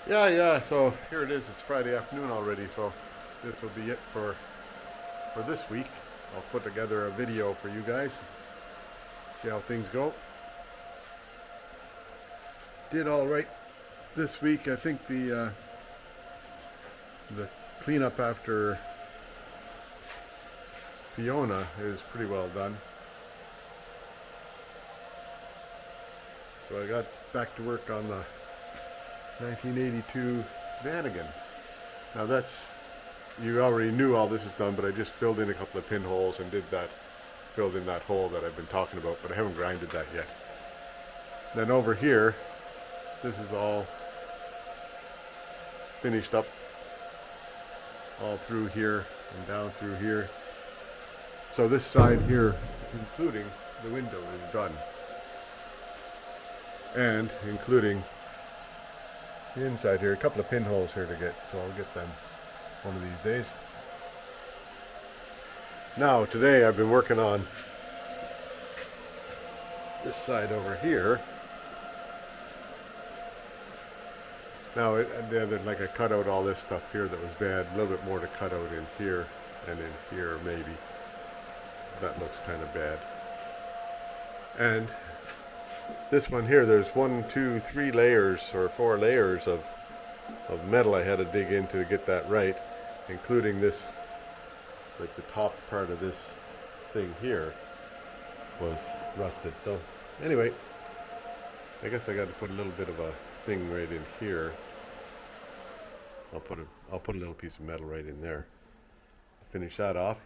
Yeah. So here it is. It's Friday afternoon already. So this will be it for this week. I'll put together a video for you guys. See how things go. Did all right this week. I think the cleanup after Fiona is pretty well done. So I got back to work on the 1982 Vanagon. Now that's, you already knew all this is done, but I just filled in a couple of pinholes and filled in that hole that I've been talking about, but I haven't grinded that yet. Then over here, this is all finished up, all through here and down through here. So this side here, including the window, is done. And including the inside here, a couple of pinholes here to get, so I'll get them one of these days. Now today I've been working on this side over here. Now like I cut out all this stuff here that was bad, a little bit more to cut out in here and in here maybe. That looks kind of bad. And this one here, there's 1, 2, 3 layers or 4 layers of metal I had to dig into to get that right, including this, like the top part of this thing here was rusted. So anyway, I guess I got to put a little bit of a thing right in here. I'll put a little piece of metal right in there. Finish that off,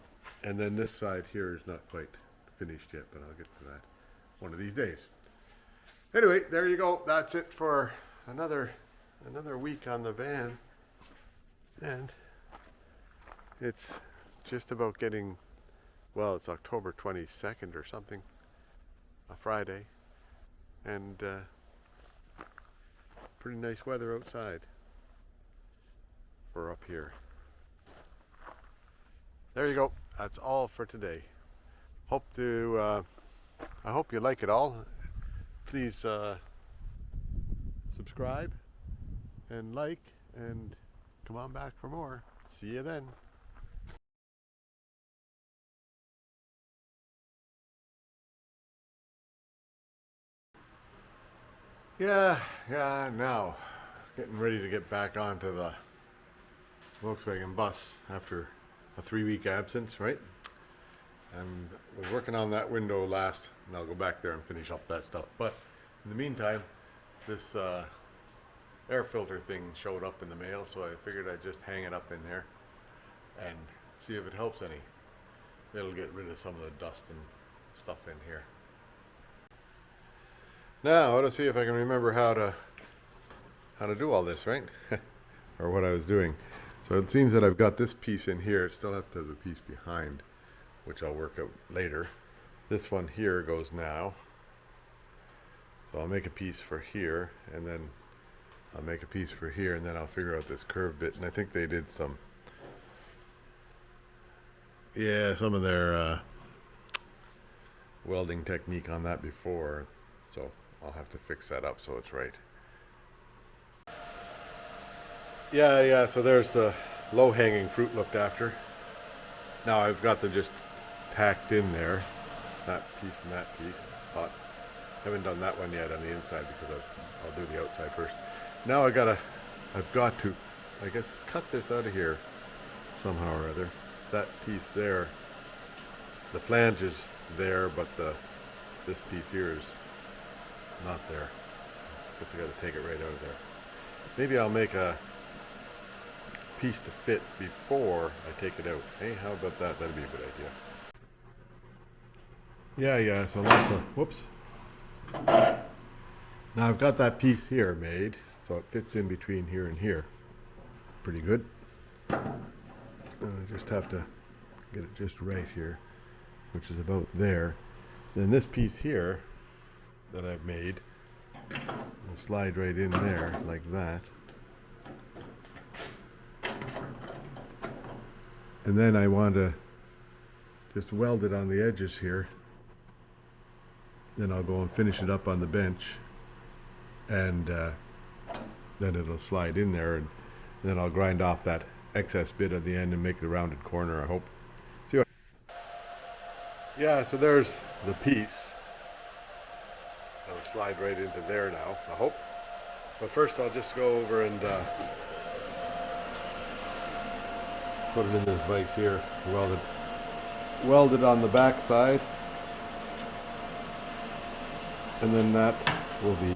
and then this side here is not quite finished yet, but I'll get to that one of these days. Anyway, there you go. That's it for another week on the van, and it's just about getting, well, it's October 22nd or something, a Friday, and pretty nice weather outside for up here. There you go. That's all for today. I hope you like it all. Please subscribe and like, and come on back for more. See you then. Yeah, now getting ready to get back onto the Volkswagen bus after a 3-week absence, right? And was working on that window last, and I'll go back there and finish up that stuff. But in the meantime, this air filter thing showed up in the mail, so I figured I'd just hang it up in there and see if it helps any. It'll get rid of some of the dust and stuff in here. Now, let's see if I can remember how to do all this, right? Or what I was doing. So it seems that I've got this piece in here. It still has to have a piece behind, which I'll work out later. This one here goes now. So I'll make a piece for here, and then I'll make a piece for here, and then I'll figure out this curve bit. And I think they did some of their welding technique on that before. So I'll have to fix that up so it's right. Yeah, so there's the low-hanging fruit looked after. Now I've got them just tacked in there, that piece and that piece. But haven't done that one yet on the inside because I'll do the outside first. Now I've got to, I guess, cut this out of here somehow or other. That piece there, the flange is there, but this piece here is not there. Guess I got to take it right out of there. Maybe I'll make a piece to fit before I take it out. Hey, how about that? That'd be a good idea. Yeah, so lots of, whoops. Now I've got that piece here made, so it fits in between here and here. Pretty good. I just have to get it just right here, which is about there. Then this piece here that I've made will slide right in there like that. And then I want to just weld it on the edges here. Then I'll go and finish it up on the bench and then it'll slide in there, and then I'll grind off that excess bit at the end and make the rounded corner, I hope. See what? Yeah, so there's the piece. That'll slide right into there now, I hope. But first I'll just go over and put it in this vise here, weld it on the back side, and then that will be,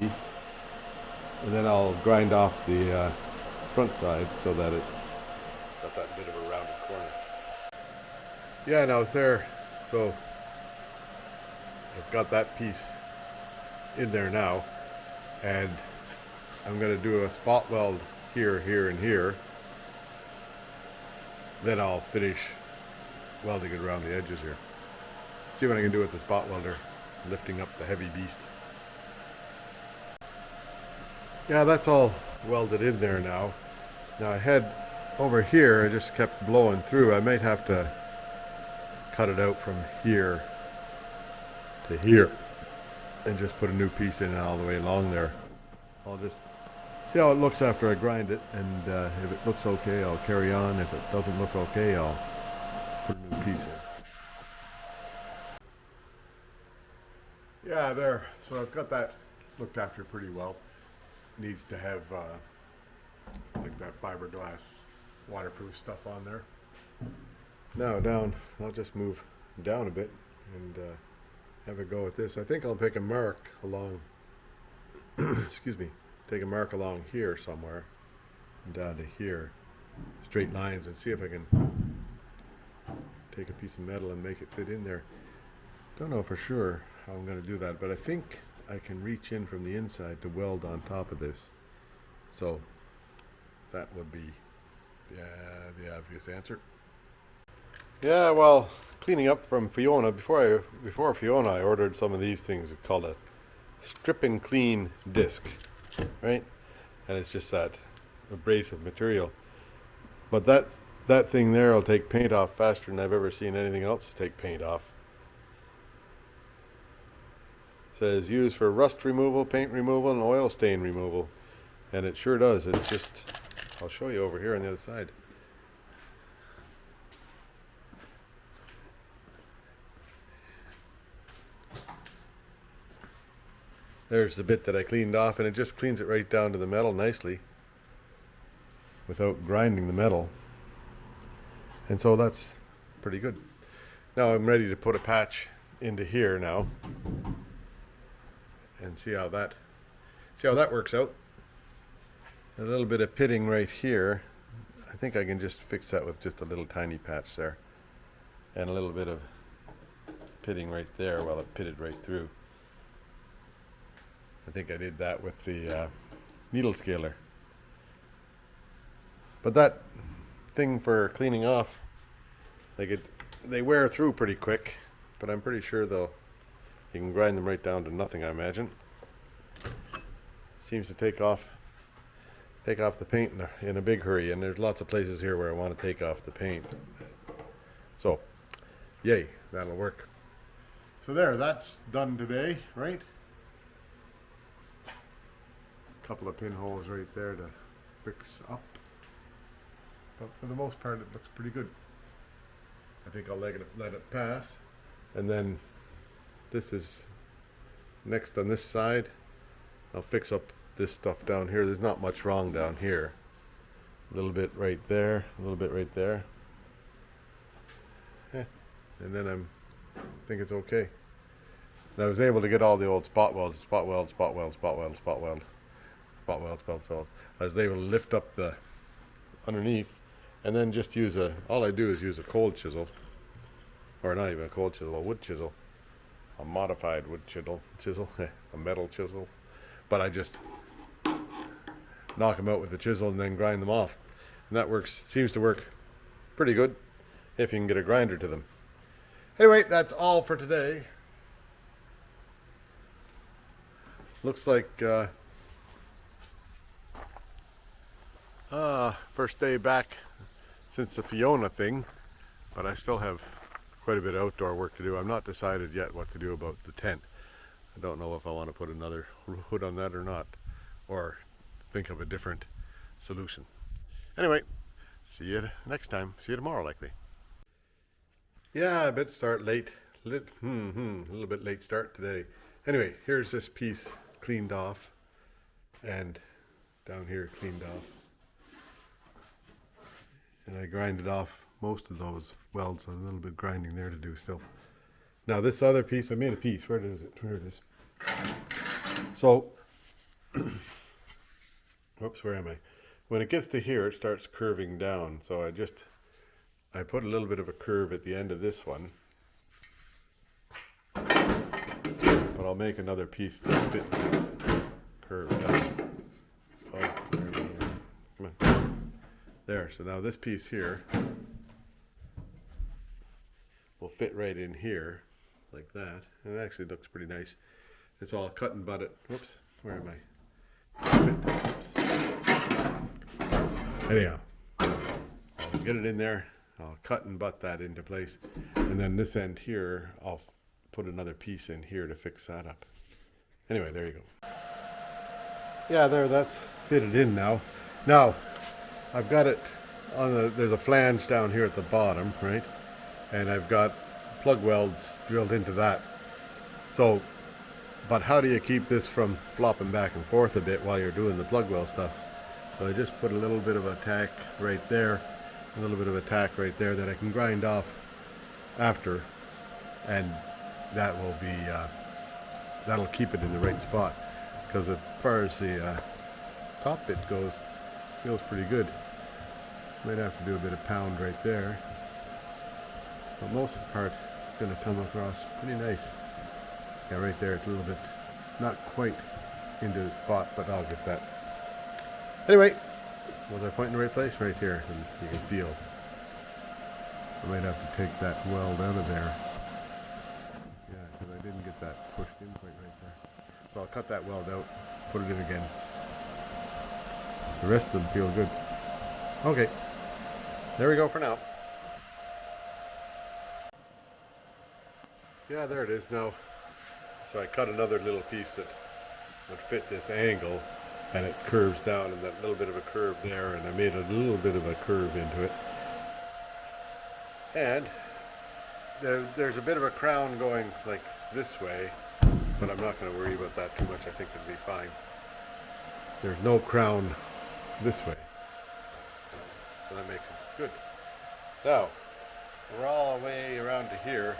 and then I'll grind off the front side so that it's got that bit of a rounded corner. Yeah, now it's there, so I've got that piece in there now, and I'm going to do a spot weld here, here, and here. Then I'll finish welding it around the edges here. See what I can do with the spot welder, lifting up the heavy beast. Yeah, that's all welded in there now. Now I had over here, I just kept blowing through. I might have to cut it out from here to here and just put a new piece in all the way along there. I'll just see how it looks after I grind it, and if it looks okay, I'll carry on. If it doesn't look okay, I'll put a new piece in. Yeah, there. So I've got that looked after pretty well. Needs to have like that fiberglass waterproof stuff on there. Now down, I'll just move down a bit and have a go at this. I think I'll take a mark along, excuse me, take a mark along here somewhere and down to here, straight lines, and see if I can take a piece of metal and make it fit in there. Don't know for sure how I'm going to do that, but I think I can reach in from the inside to weld on top of this. So that would be the obvious answer. Yeah, well, cleaning up from Fiona, before Fiona, I ordered some of these things called a strip and clean disc, right? And it's just that abrasive material. But that thing there will take paint off faster than I've ever seen anything else take paint off. It says used for rust removal, paint removal, and oil stain removal. And it sure does. It's just, I'll show you over here on the other side. There's the bit that I cleaned off, and it just cleans it right down to the metal nicely without grinding the metal. And so that's pretty good. Now I'm ready to put a patch into here now and see how that works out. A little bit of pitting right here. I think I can just fix that with just a little tiny patch there, and a little bit of pitting right there while it pitted right through. I think I did that with the needle scaler. But that thing for cleaning off, they wear through pretty quick, but I'm pretty sure you can grind them right down to nothing, I imagine. Seems to take off the paint in a big hurry, and there's lots of places here where I want to take off the paint. So, yay, that'll work. So there, that's done today, right? Couple of pinholes right there to fix up, but for the most part it looks pretty good. I think I'll let it pass, and then this is next on this side. I'll fix up this stuff down here. There's not much wrong down here. A little bit right there, a little bit right there, and then I think it's okay. And I was able to get all the old spot welds. I was able to lift up the underneath, and then just all I do is use a cold chisel, or not even a cold chisel, a wood chisel, a modified wood chisel, a metal chisel. But I just knock them out with the chisel and then grind them off, and that seems to work pretty good if you can get a grinder to them. Anyway, that's all for today. Looks like first day back since the Fiona thing, but I still have quite a bit of outdoor work to do. I'm not decided yet what to do about the tent. I don't know if I want to put another hood on that or not, or think of a different solution. Anyway, see you next time. See you tomorrow, likely. Yeah, a bit start late. A little bit late start today. Anyway, here's this piece cleaned off, and down here cleaned off. And I grinded off most of those welds. A little bit grinding there to do still. Now this other piece, I made a piece. Where is it? Where it is. So, whoops, where am I? When it gets to here, it starts curving down. So I put a little bit of a curve at the end of this one. But I'll make another piece to fit the curve down. Oh, come on. There, so now this piece here will fit right in here, like that. And it actually looks pretty nice. It's all cut and butted. Whoops, where am I? Anyhow, I'll get it in there. I'll cut and butt that into place. And then this end here, I'll put another piece in here to fix that up. Anyway, there you go. Yeah, there, that's fitted in now. Now, I've got it on there's a flange down here at the bottom, right? And I've got plug welds drilled into that. So, but how do you keep this from flopping back and forth a bit while you're doing the plug weld stuff? So I just put a little bit of a tack right there, a little bit of a tack right there that I can grind off after, and that will be, that'll keep it in the right spot. Because as far as the top bit goes, feels pretty good. Might have to do a bit of pound right there. But most of the part is going to come across pretty nice. Yeah, right there it's a little bit, not quite into the spot, but I'll get that. Anyway, was I pointing the right place? Right here, and you can feel. I might have to take that weld out of there. Yeah, because I didn't get that pushed in quite right there. So I'll cut that weld out, put it in again. The rest of them feel good. Okay, there we go for now. Yeah, there it is now. So I cut another little piece that would fit this angle, and it curves down, and that little bit of a curve there, and I made a little bit of a curve into it. And there's a bit of a crown going like this way, but I'm not going to worry about that too much. I think it'll be fine. There's no crown this way, so that makes it good. Now, we're all the way around to here.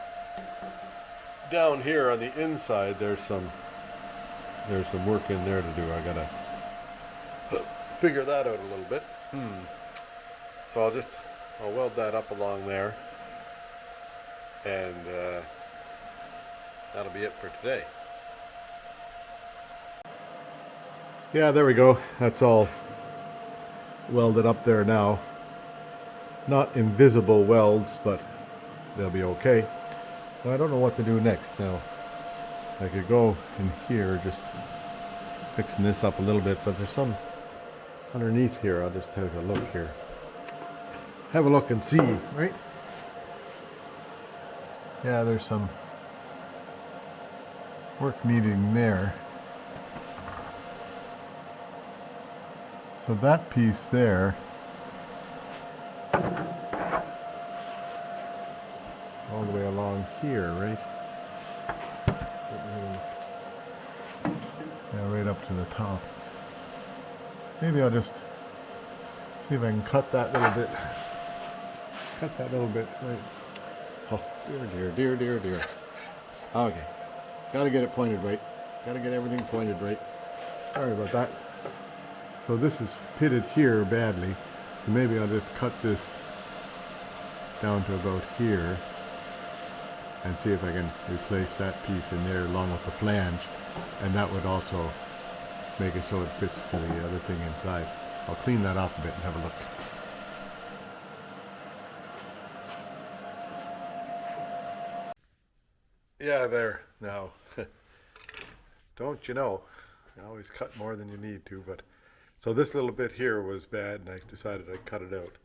Down here on the inside, there's some work in there to do. I gotta figure that out a little bit. So I'll weld that up along there, and that'll be it for today. Yeah, there we go. That's all welded up there now. Not invisible welds, but they'll be okay. I don't know what to do next now. I could go in here, just fixing this up a little bit, but there's some underneath here. I'll just take a look here. Have a look and see, right? Yeah, there's some work needing there. So that piece there, all the way along here, right? Yeah, right up to the top. Maybe I'll just see if I can cut that little bit. Cut that little bit, right? Oh, dear. Okay. Gotta get it pointed right. Gotta get everything pointed right. Sorry about that. So this is pitted here badly. So maybe I'll just cut this down to about here and see if I can replace that piece in there along with the flange, and that would also make it so it fits to the other thing inside. I'll clean that off a bit and have a look. Yeah, there now. Don't you know, you always cut more than you need to, but so this little bit here was bad, and I decided I'd cut it out.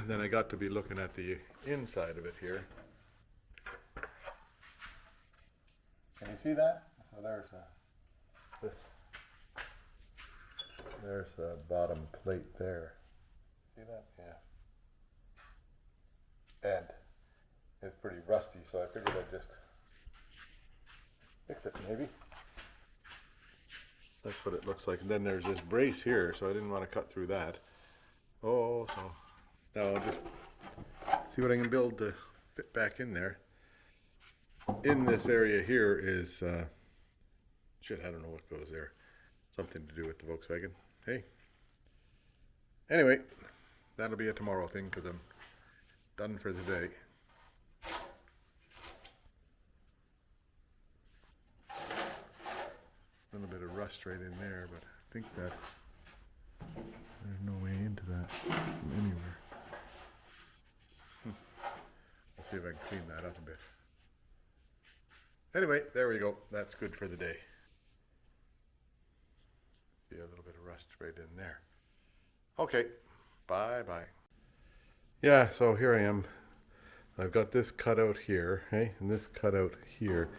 Then I got to be looking at the inside of it here. Can you see that? So there's this There's the bottom plate there. See that? Yeah. And it's pretty rusty, so I figured I'd just fix it maybe. That's what it looks like. And then there's this brace here, so I didn't want to cut through that. Oh, so now I'll just see what I can build to fit back in there. In this area here is, shit, I don't know what goes there. Something to do with the Volkswagen. Hey. Anyway, that'll be a tomorrow thing because I'm done for the day. A little bit of rust right in there, but I think that there's no way into that from anywhere. I'll see if I can clean that up a bit. Anyway, there we go. That's good for the day. See a little bit of rust right in there. Okay, bye-bye. Yeah, so here I am. I've got this cut out here, hey, and this cut out here.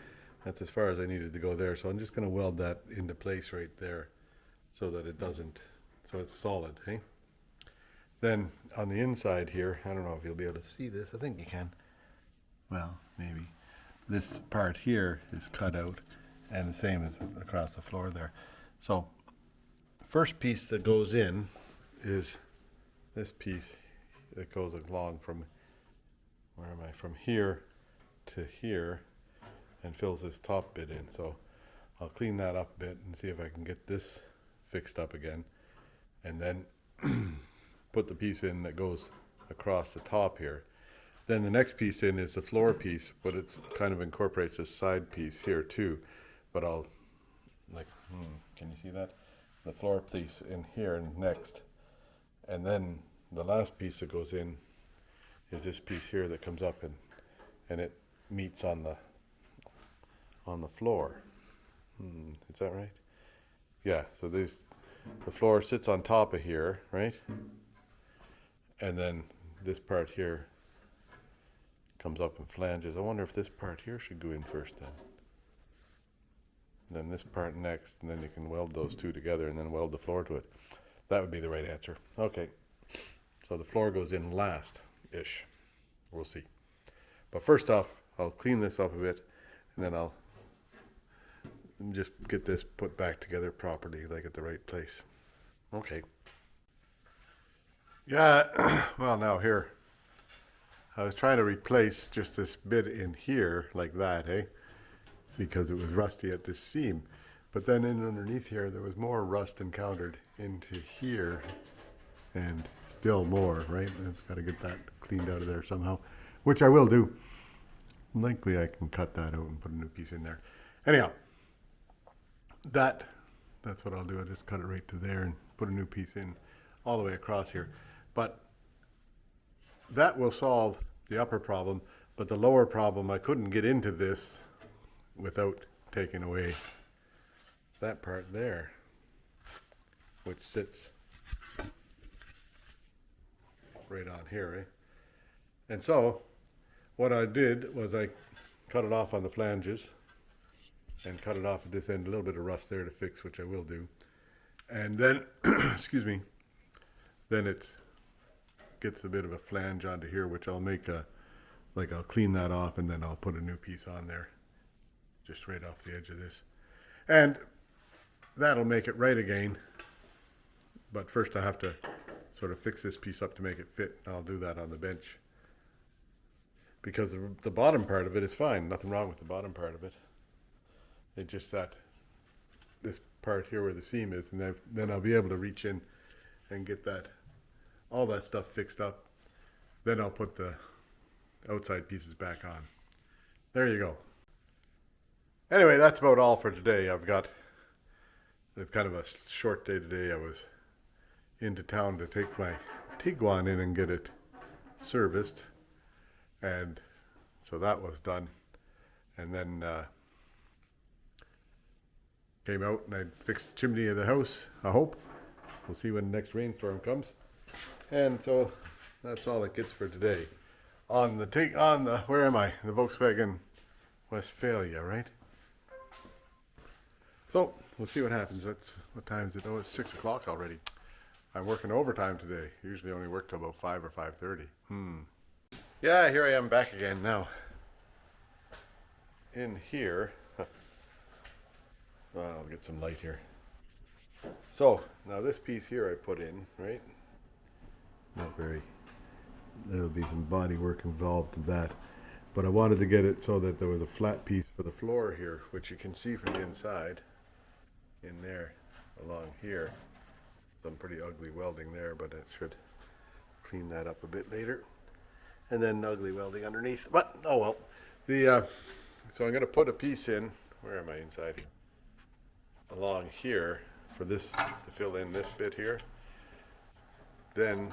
That's as far as I needed to go there. So I'm just going to weld that into place right there so that it doesn't, so it's solid, hey? Then on the inside here, I don't know if you'll be able to see this. I think you can. Well, maybe. This part here is cut out and the same as across the floor there. So first piece that goes in is this piece that goes along from, where am I, from here to here and fills this top bit in. So I'll clean that up a bit and see if I can get this fixed up again, and then put the piece in that goes across the top here. Then the next piece in is the floor piece, but it's kind of incorporates this side piece here too. But I'll, like, can you see that? The floor piece in here next. And then the last piece that goes in is this piece here that comes up and it meets on the floor. Is that right? Yeah, so the floor sits on top of here, right? And then this part here comes up and flanges. I wonder if this part here should go in first then. And then this part next, and then you can weld those two together and then weld the floor to it. That would be the right answer. Okay, so the floor goes in last-ish. We'll see. But first off, I'll clean this up a bit, and then I'll just get this put back together properly, like at the right place. Okay. Yeah, well now here, I was trying to replace just this bit in here like that, eh? Because it was rusty at this seam. But then in underneath here, there was more rust encountered into here and still more, right? I've got to get that cleaned out of there somehow, which I will do. Likely I can cut that out and put a new piece in there. Anyhow, that's what I'll do. I'll just cut it right to there and put a new piece in all the way across here. But that will solve the upper problem, but the lower problem, I couldn't get into this without taking away that part there, which sits right on here, eh? And so what I did was I cut it off on the flanges and cut it off at this end, a little bit of rust there to fix, which I will do. And then, excuse me, then it gets a bit of a flange onto here, which I'll make I'll clean that off and then I'll put a new piece on there, just right off the edge of this. And that'll make it right again. But first I have to sort of fix this piece up to make it fit. I'll do that on the bench. Because the bottom part of it is fine. Nothing wrong with the bottom part of it. It's just that this part here where the seam is, and then I'll be able to reach in and get all that stuff fixed up. Then I'll put the outside pieces back on. There you go. Anyway, that's about all for today. It's kind of a short day today. I was into town to take my Tiguan in and get it serviced. And so that was done. And then came out and I fixed the chimney of the house, I hope. We'll see when the next rainstorm comes. And so that's all it gets for today. Where am I? The Volkswagen Westfalia, right? So we'll see what happens. What time is it? Oh, it's 6 o'clock already. I'm working overtime today. Usually only work till about 5 or 5:30. Yeah, here I am back again now. In here, well, I'll get some light here. So, now this piece here I put in, right? Not very, there'll be some body work involved in that. But I wanted to get it so that there was a flat piece for the floor here, which you can see from the inside, in there, along here. Some pretty ugly welding there, but it should clean that up a bit later. And then ugly welding underneath, but oh well. So I'm going to put a piece in, where am I inside? Along here, for this, to fill in this bit here. Then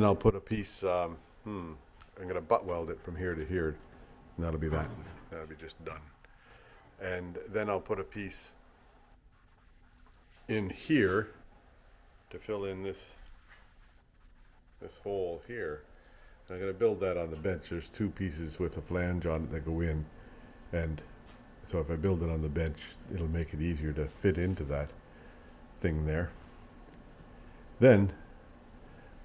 I'll put a piece, I'm going to butt weld it from here to here, and that'll be that. That'll be just done. And then I'll put a piece in here to fill in this hole here. And I'm going to build that on the bench. There's two pieces with a flange on it that go in, and so if I build it on the bench, it'll make it easier to fit into that thing there. Then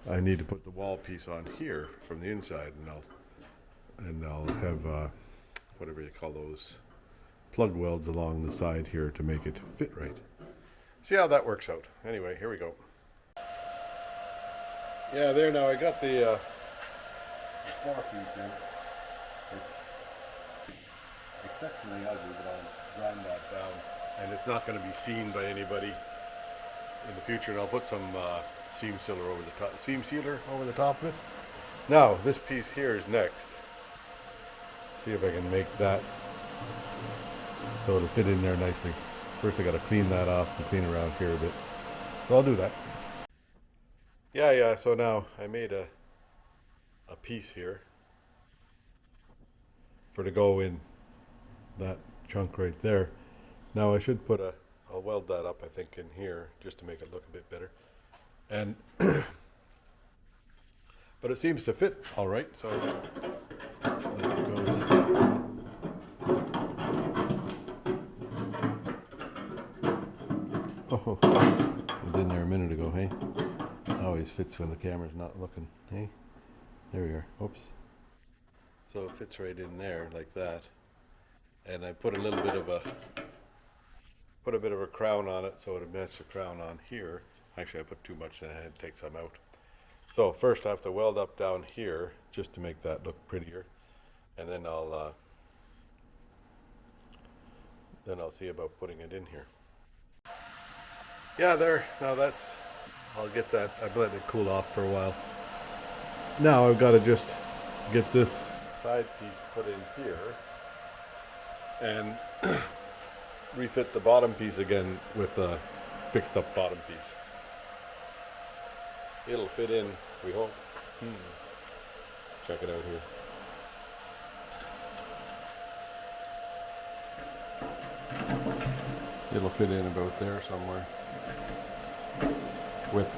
I need to put the wall piece on here from the inside, and I'll have whatever you call those, plug welds along the side here to make it fit right. See how that works out. Anyway, here we go. Yeah, there now. I got the floor piece in. It's exceptionally ugly, but I'll grind that down, and it's not going to be seen by anybody in the future. And I'll put some seam sealer over the top of it. Now this piece here is next. See if I can make that so it'll fit in there nicely. First I got to clean that off and clean around here a bit. So I'll do that. Yeah, so now I made a piece here for to go in that chunk right there. Now I should I'll weld that up I think in here just to make it look a bit better. And but it seems to fit all right, so there it goes. Oh, it was in there a minute ago, hey? Always fits when the camera's not looking, hey? There we are. Oops. So it fits right in there like that. And I put a little bit of a crown on it so it'll match the crown on here. Actually, I put too much in it and take some out. So first I have to weld up down here just to make that look prettier. And then I'll see about putting it in here. Yeah, there. Now I'll get that. I've let it cool off for a while. Now I've got to just get this side piece put in here and refit the bottom piece again with a fixed up bottom piece. It'll fit in, we hope. Check it out here. It'll fit in about there somewhere with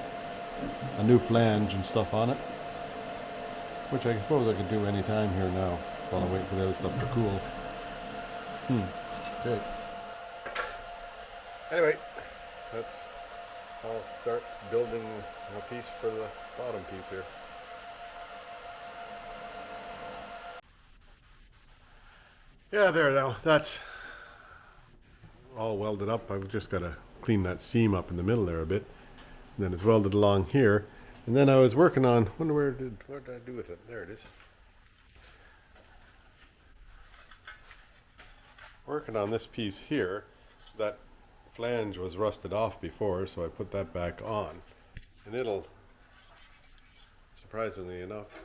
a new flange and stuff on it, which I suppose I could do any time here now while I wait for the other stuff to cool. Okay. Anyway, I'll start building a piece for the bottom piece here. Yeah, there now. That's all welded up. I've just got to clean that seam up in the middle there a bit. And then it's welded along here. And then I was working on, what did I do with it? There it is. Working on this piece here. That flange was rusted off before, so I put that back on. And it'll, surprisingly enough,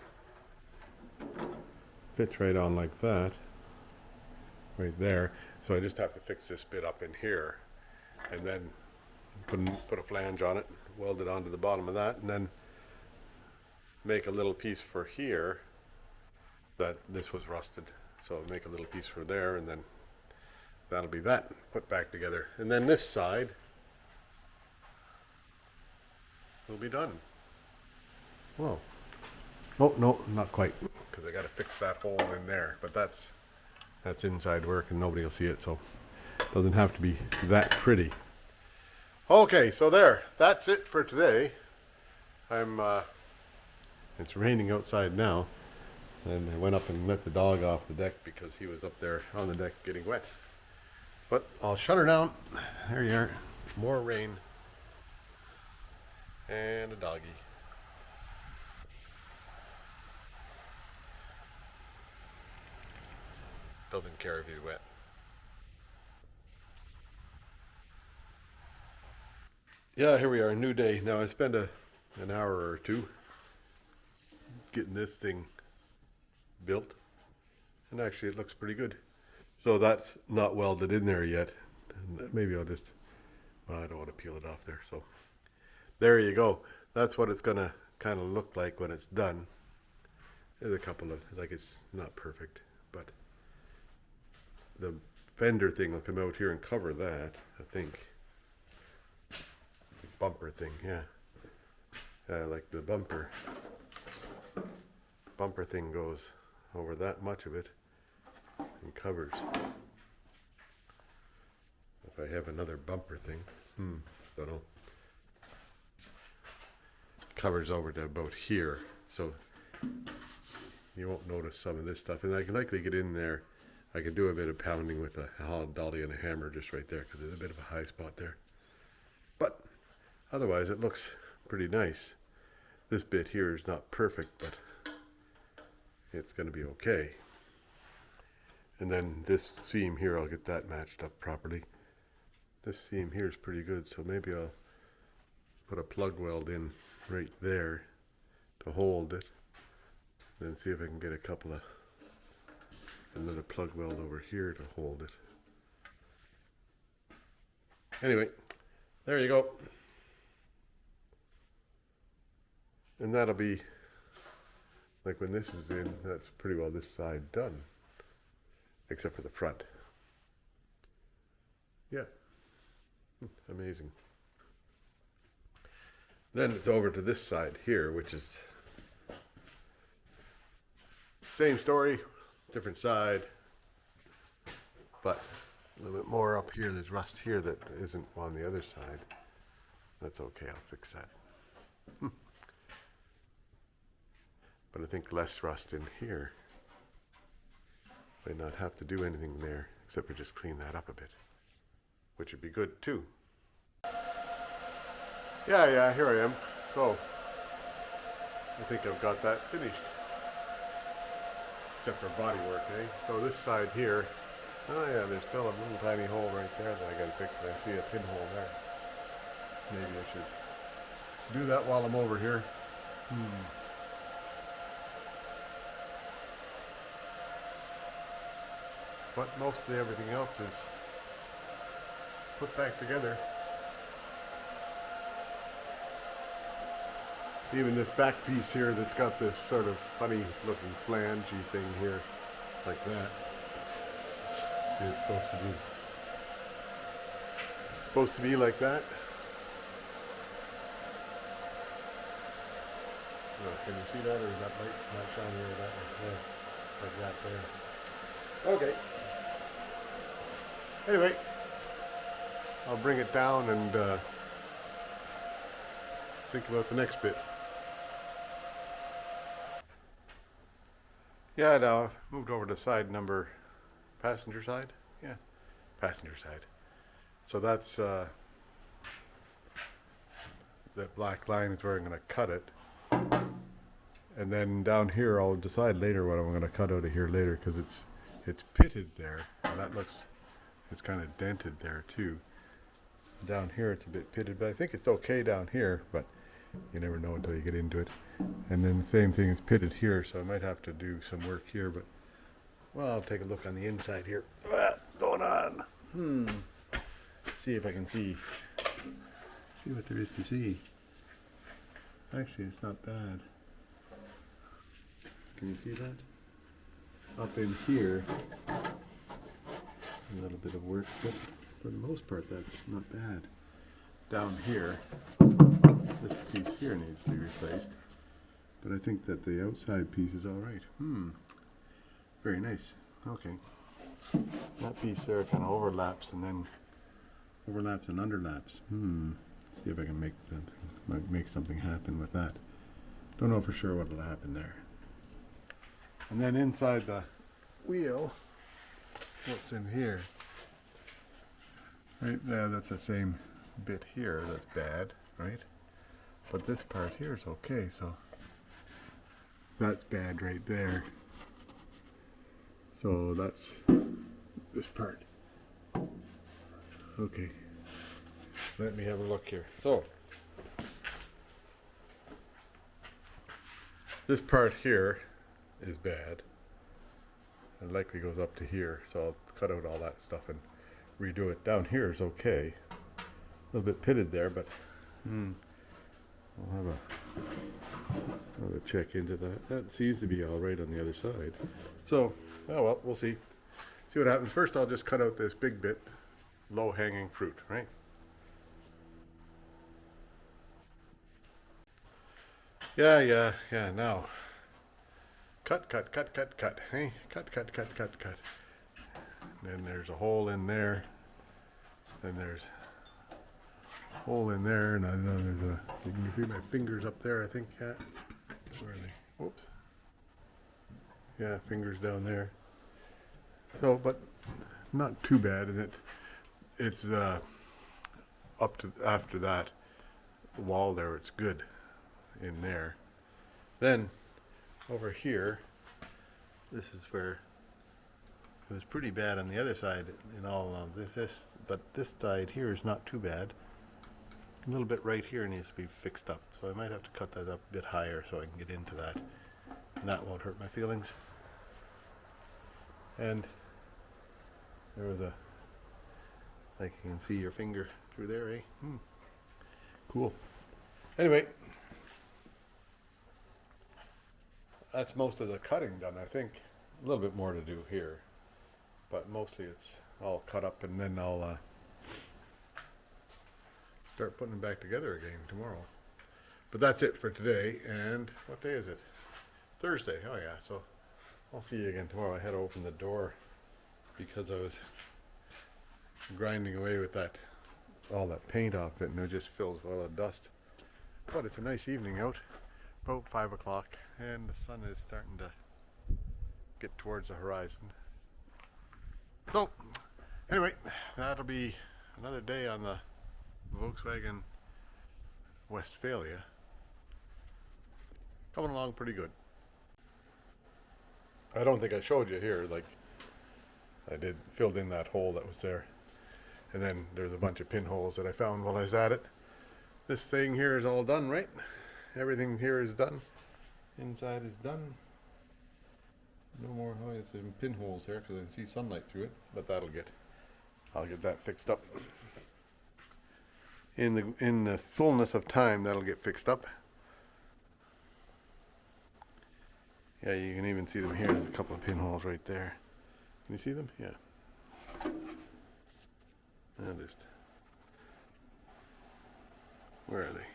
fits right on like that. Right there. So I just have to fix this bit up in here. And then put a flange on it, weld it onto the bottom of that, and then make a little piece for here that this was rusted. So make a little piece for there, and then that'll be that put back together. And then this side will be done. Whoa. Oh, no, not quite, because I got to fix that hole in there. But that's inside work and nobody will see it. So Doesn't have to be that pretty. Okay, so there. That's it for today. It's raining outside now. And I went up and let the dog off the deck because he was up there on the deck getting wet. But I'll shut her down. There you are. More rain. And a doggy. Doesn't care if he's wet. Yeah, here we are, a new day. Now I spent an hour or two getting this thing built. And actually it looks pretty good. So that's not welded in there yet. And maybe I'll just, well, I don't want to peel it off there. So there you go. That's what it's gonna kind of look like when it's done. There's a couple of, like, it's not perfect, but the fender thing will come out here and cover that, I think. The bumper thing, yeah. Like the bumper thing goes over that much of it and covers. If I have another bumper thing, don't know. Covers over to about here, so you won't notice some of this stuff. And I can likely get in there. I can do a bit of pounding with a hollow dolly and a hammer just right there because there's a bit of a high spot there. But otherwise it looks pretty nice. This bit here is not perfect, but it's going to be okay. And then this seam here, I'll get that matched up properly. This seam here is pretty good, so maybe I'll put a plug weld in right there to hold it. Then see if I can get another plug weld over here to hold it. Anyway, there you go. And that'll be, like when this is in, that's pretty well this side done. Except for the front. Yeah. Amazing. Then it's over to this side here, which is same story, different side, but a little bit more up here. There's rust here that isn't on the other side. That's okay, I'll fix that. But I think less rust in here. Might not have to do anything there, except for just clean that up a bit, which would be good too. Yeah, here I am. So, I think I've got that finished. Except for body work, eh? So this side here, oh yeah, there's still a little tiny hole right there that I gotta fix. I see a pinhole there. Maybe I should do that while I'm over here. But mostly everything else is put back together. Even this back piece here that's got this sort of funny looking flangey thing here, like that. See, it's supposed to be like that. Oh, can you see that, or is that light not shining over that way? Yeah, like that there. Okay. Anyway, I'll bring it down and think about the next bit. Yeah, now I've moved over to side number, passenger side? Yeah, passenger side. So that's, that black line is where I'm going to cut it. And then down here I'll decide later what I'm going to cut out of here later, because it's pitted there. And that looks, it's kind of dented there too. Down here it's a bit pitted, but I think it's okay down here, but you never know until you get into it. And then the same thing is pitted here, so I might have to do some work here, but well, I'll take a look on the inside here. What's going on? See if I can see what there is to see. Actually, it's not bad. Can you see that? Up in here, a little bit of work, but for the most part that's not bad. Down here, this piece here needs to be replaced, but I think that the outside piece is all right. Very nice. Okay. that piece there kind of overlaps and then overlaps and underlaps. See if I can make something happen with that. Don't know for sure what will happen there. And then inside the wheel, what's in here? Right there, that's the same bit here that's bad, right? But this part here is okay, so that's bad right there. So that's this part. Okay, let me have a look here. So this part here is bad. It likely goes up to here, so I'll cut out all that stuff and redo it. Down here is okay. A little bit pitted there, but I'll have a check into that. That seems to be all right on the other side. So, oh well, we'll see. See what happens. First, I'll just cut out this big bit, low-hanging fruit, right? Yeah. Now, cut. Hey, cut. Then there's a hole in there. Then there's a hole in there, and I know there's a. You can see my fingers up there. I think. Yeah. Where are they? Whoops. Yeah, fingers down there. So, but not too bad, and it's up to after that wall there. It's good in there. Then over here, this is where it was pretty bad on the other side. In all of this, but this side here is not too bad. A little bit right here needs to be fixed up, so I might have to cut that up a bit higher so I can get into that. And that won't hurt my feelings. And there was a, like you can see your finger through there, eh? Cool. Anyway, that's most of the cutting done, I think. A little bit more to do here, but mostly it's all cut up, and then I'll start putting them back together again tomorrow. But that's it for today. And what day is it? Thursday. Oh yeah, so I'll see you again tomorrow. I had to open the door because I was grinding away with that, all that paint off it, and it just fills with all the dust. But it's a nice evening out, about 5 o'clock, and the sun is starting to get towards the horizon. So anyway, that'll be another day on the Volkswagen Westfalia. Coming along pretty good. I don't think I showed you here, like I did, filled in that hole that was there. And then there's a bunch of pinholes that I found while I was at it. This thing here is all done, right? Everything here is done. Inside is done. No more, oh, there's some pinholes there because I see sunlight through it, but I'll get that fixed up. In the fullness of time, that'll get fixed up. Yeah, you can even see them here. There's a couple of pinholes right there. Can you see them? Yeah. Where are they?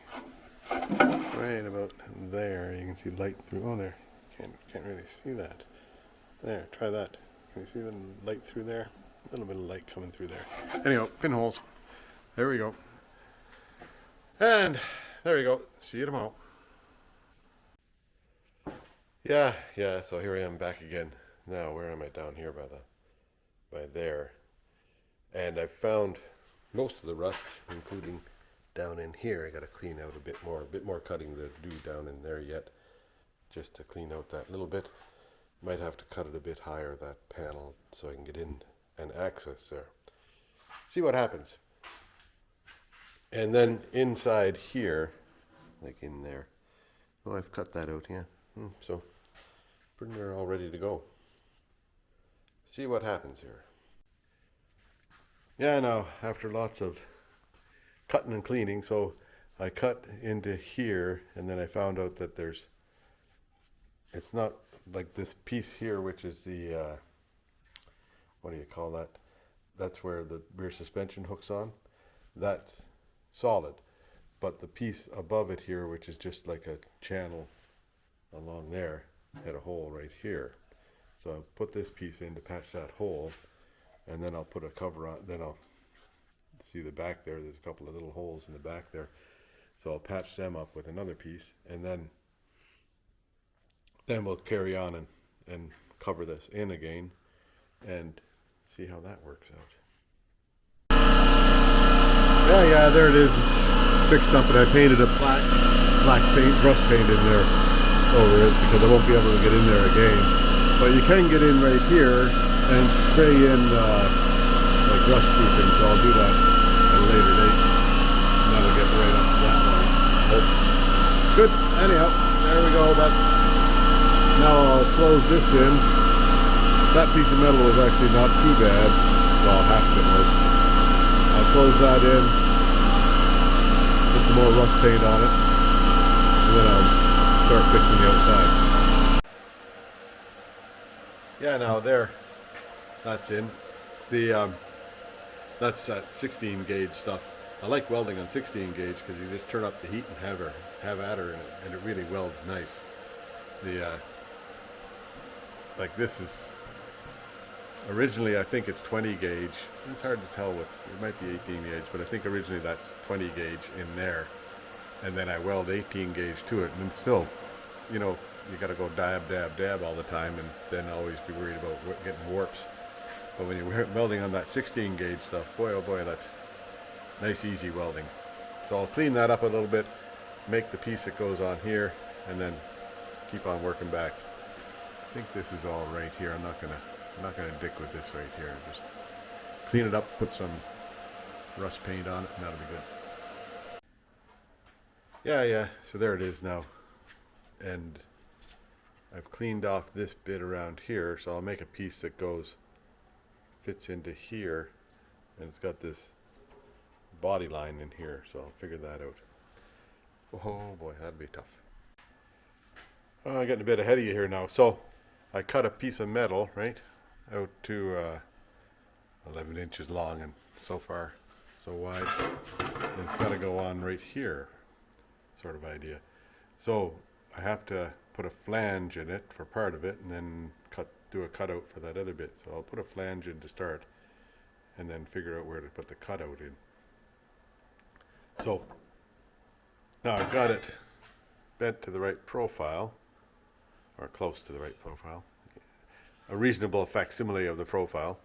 Right about there. You can see light through. Oh, there. Can't really see that. There. Try that. Can you see the light through there? A little bit of light coming through there. Anyhow, pinholes. There we go. And there we go. See you tomorrow. Yeah. So here I am back again. Now, where am I? Down here by there. And I found most of the rust, including down in here. I got to clean out a bit more cutting to do down in there yet, just to clean out that little bit. Might have to cut it a bit higher, that panel, so I can get in and access there. See what happens. And then inside here, like in there, oh, I've cut that out, yeah. So pretty near all ready to go. See what happens here. Yeah, now after lots of cutting and cleaning, so I cut into here, and then I found out that it's not like this piece here, which is the, what do you call that? That's where the rear suspension hooks on. That's solid. But the piece above it here, which is just like a channel along there, had a hole right here. So I put this piece in to patch that hole. and then I'll put a cover on. Then I'll see the back there. There's a couple of little holes in the back there, so I'll patch them up with another piece, and then we'll carry on and cover this in again and see how that works out. Yeah, there it is. It's fixed up, and I painted a black paint, brush paint in there over it because I won't be able to get in there again. But you can get in right here and spray in like rust proofing, so I'll do that at a later date. And that'll get right up to that line. Oh. Good. Anyhow, there we go. Now I'll close this in. That piece of metal was actually not too bad. Well, half of it was. I'll close that in, put some more rust paint on it, and then I'll start fixing the outside. Yeah, now there, that's in. That's that 16 gauge stuff. I like welding on 16 gauge because you just turn up the heat and have at her in it, and it really welds nice. Like this is, originally I think it's 20 gauge. It's hard to tell it might be 18 gauge, but I think originally that's 20 gauge in there. And then I weld 18 gauge to it, and still, you know, you got to go dab, dab, dab all the time, and then always be worried about getting warps. But when you're welding on that 16 gauge stuff, boy oh boy, that's nice easy welding. So I'll clean that up a little bit, make the piece that goes on here, and then keep on working back. I think this is all right here. I'm not gonna dick with this right here. Just clean it up, put some rust paint on it, and that'll be good. Yeah, so there it is now. And I've cleaned off this bit around here, so I'll make a piece that fits into here, and it's got this body line in here, so I'll figure that out. Oh boy, that'd be tough. Oh, I'm getting a bit ahead of you here now. So I cut a piece of metal, right, out to 11 inches long and so far so wide. And it's got to go on right here, sort of idea. So I have to put a flange in it for part of it, and then do a cutout for that other bit. So I'll put a flange in to start, and then figure out where to put the cutout in. So now I've got it bent to the right profile, or close to the right profile, a reasonable facsimile of the profile,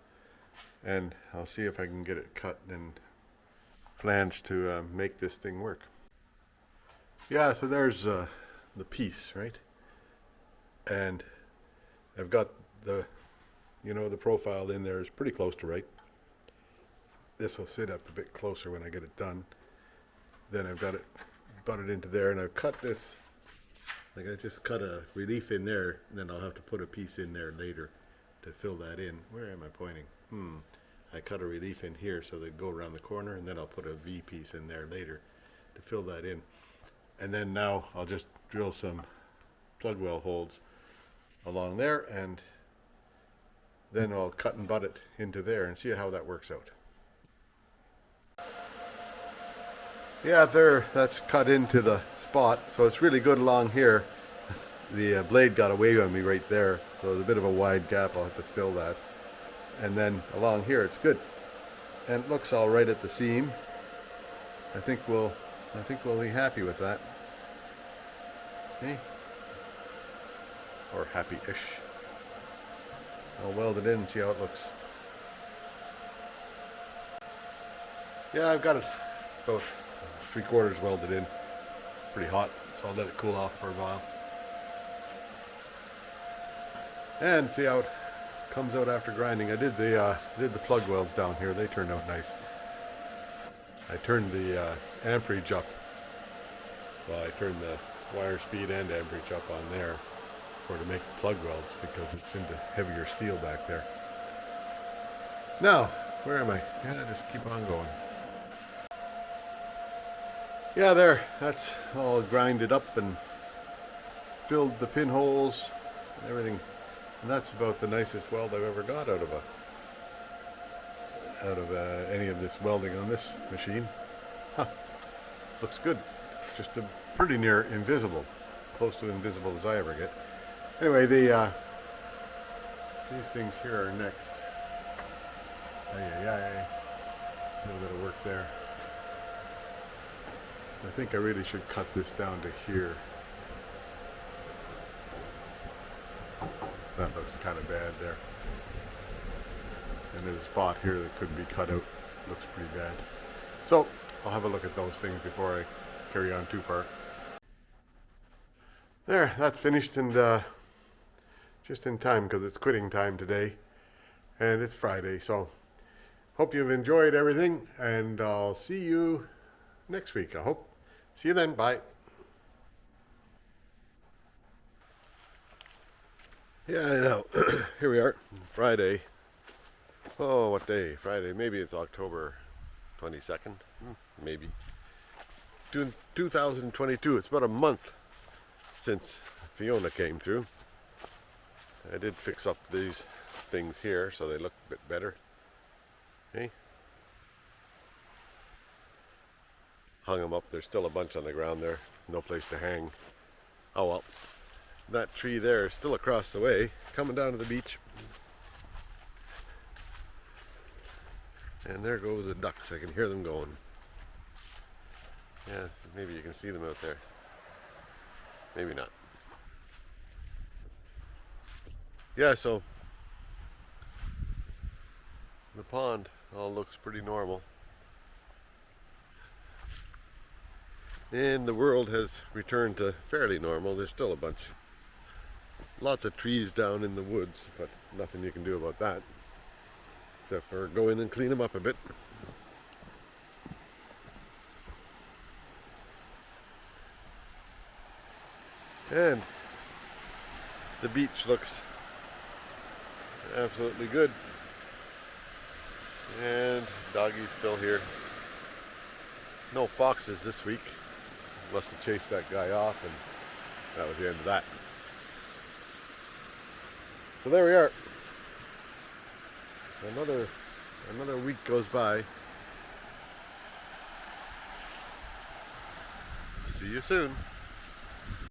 and I'll see if I can get it cut and flanged to make this thing work. Yeah, so there's the piece, right? And I've got the profile in there is pretty close to right. This will sit up a bit closer when I get it done. Then I've got it butted into there, and I've cut this, like I just cut a relief in there, and then I'll have to put a piece in there later to fill that in. Where am I pointing? I cut a relief in here so they go around the corner, and then I'll put a V piece in there later to fill that in. And then now I'll just drill some plug well holes along there, and then I'll cut and butt it into there and see how that works out. Yeah, that's cut into the spot, so it's really good along here. The blade got away on me right there, so there's a bit of a wide gap. I'll have to fill that. And then along here it's good, and it looks all right at the seam. I think we'll be happy with that. Okay, or happy-ish. I'll weld it in and see how it looks. Yeah, I've got it about 3/4 welded in. Pretty hot, so I'll let it cool off for a while. And see how it comes out after grinding. I did the plug welds down here. They turned out nice. I turned the amperage up. Well, I turned the wire speed and amperage up on there to make the plug welds because it's into heavier steel back there. Now, where am I? Yeah, just keep on going. Yeah, there. That's all grinded up and filled the pinholes and everything. And that's about the nicest weld I've ever got out of any of this welding on this machine. Looks good. Just pretty near invisible, close to invisible as I ever get. Anyway, these things here are next. A little bit of work there. I think I really should cut this down to here. That looks kind of bad there. And there's a spot here that could be cut out. Looks pretty bad. So I'll have a look at those things before I carry on too far. There, that's finished, and just in time because it's quitting time today and it's Friday. So hope you've enjoyed everything, and I'll see you next week, I hope. See you then. Bye. Yeah, I know. Here we are. Friday. Oh, what day? Friday. Maybe it's October 22nd. Maybe. 2022. It's about a month since Fiona came through. I did fix up these things here so they look a bit better. Hey? Hung them up. There's still a bunch on the ground there. No place to hang. Oh well. That tree there is still across the way, coming down to the beach. And there goes the ducks. I can hear them going. Yeah, maybe you can see them out there. Maybe not. Yeah, so the pond all looks pretty normal. And the world has returned to fairly normal. There's still a bunch. Lots of trees down in the woods, but nothing you can do about that. Except for go in and clean them up a bit. And the beach looks absolutely good. And doggy's still here. No foxes this week. Must have chased that guy off, and that was the end of that. So there we are. Another week goes by. See you soon.